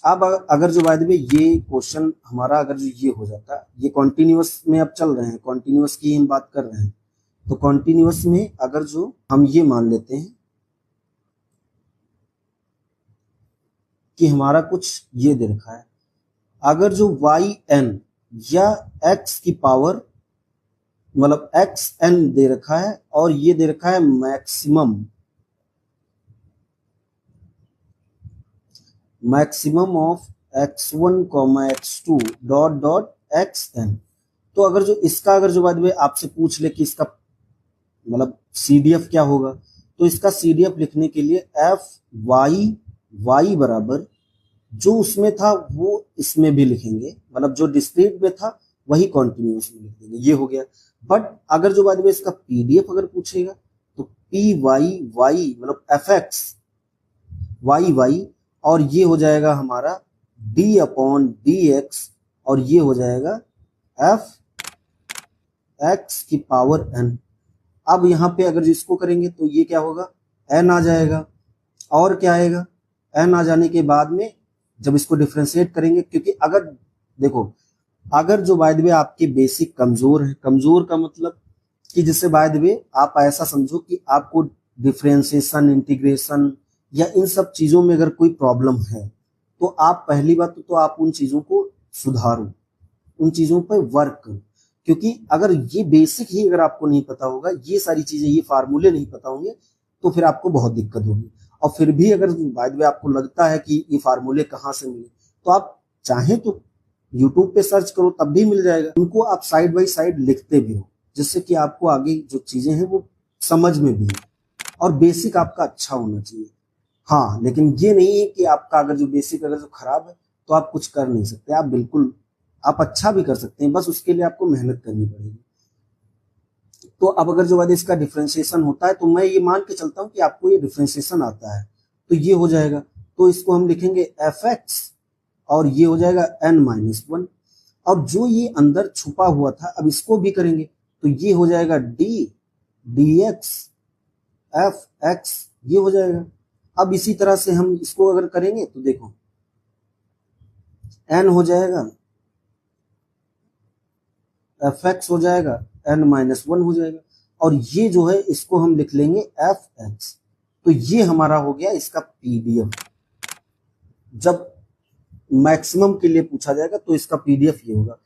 अब अगर जो बाय द वे ये क्वेश्चन हमारा अगर जो ये हो जाता, ये कॉन्टिन्यूअस में अब चल रहे हैं, कॉन्टिन्यूअस की हम बात कर रहे हैं, तो कॉन्टिन्यूअस में अगर जो हम ये मान लेते हैं कि हमारा कुछ ये दे रखा है, अगर जो वाई एन या एक्स की पावर मतलब एक्स एन दे रखा है और ये दे रखा है maximum of x1 x2 dot dot xn। तो अगर जो इसका अगर जो बाद में आपसे पूछ ले कि इसका मतलब CDF क्या होगा, तो इसका CDF लिखने के लिए एफ वाई बराबर जो उसमें था वो इसमें भी लिखेंगे, मतलब जो डिस्क्रीट में था वही कॉन्टिन्यूअस में लिख देंगे, ये हो गया। बट अगर जो बाद में इसका PDF अगर पूछेगा तो PY मतलब FX YY और ये हो जाएगा हमारा D/DX और ये हो जाएगा FX की पावर n। अब यहाँ पे अगर इसको करेंगे तो ये क्या होगा, n आ जाएगा और क्या आएगा, n आ जाने के बाद में जब इसको डिफरेंशिएट करेंगे, क्योंकि अगर देखो अगर जो बाय द वे आपके बेसिक कमजोर है, कमजोर का मतलब कि जिससे बाय द वे आप ऐसा समझो कि आपको डिफरेंशिएशन इंटीग्रेशन या इन सब चीजों में अगर कोई प्रॉब्लम है तो आप पहली बात तो आप उन चीजों को सुधारो, उन चीजों पर वर्क करो, क्योंकि अगर ये बेसिक ही अगर आपको नहीं पता होगा, ये सारी चीजें ये फार्मूले नहीं पता होंगे तो फिर आपको बहुत दिक्कत होगी। और फिर भी अगर बाय द वे आपको लगता है कि ये फार्मूले कहाँ से मिले, तो आप चाहें तो यूट्यूब पे सर्च करो तब भी मिल जाएगा, उनको आप साइड बाय साइड लिखते भी हो जिससे कि आपको आगे जो चीजें हैं वो समझ में भी है और बेसिक आपका अच्छा होना चाहिए। हाँ, लेकिन ये नहीं है कि आपका अगर जो बेसिक अगर जो खराब है तो आप कुछ कर नहीं सकते, आप बिल्कुल आप अच्छा भी कर सकते हैं, बस उसके लिए आपको मेहनत करनी पड़ेगी। तो अब अगर जो बाद इसका डिफरेंशिएशन होता है तो मैं ये मान के चलता हूँ कि आपको ये डिफरेंशिएशन आता है, तो ये हो जाएगा, तो इसको हम लिखेंगे fx और ये हो जाएगा n-1 और जो ये अंदर छुपा हुआ था अब इसको भी करेंगे तो ये हो जाएगा dx fx, ये हो जाएगा। अब इसी तरह से हम इसको अगर करेंगे तो देखो n हो जाएगा fx हो जाएगा n-1 हो जाएगा और ये जो है इसको हम लिख लेंगे fx। तो ये हमारा हो गया इसका PDF। जब मैक्सिमम के लिए पूछा जाएगा तो इसका PDF ये होगा।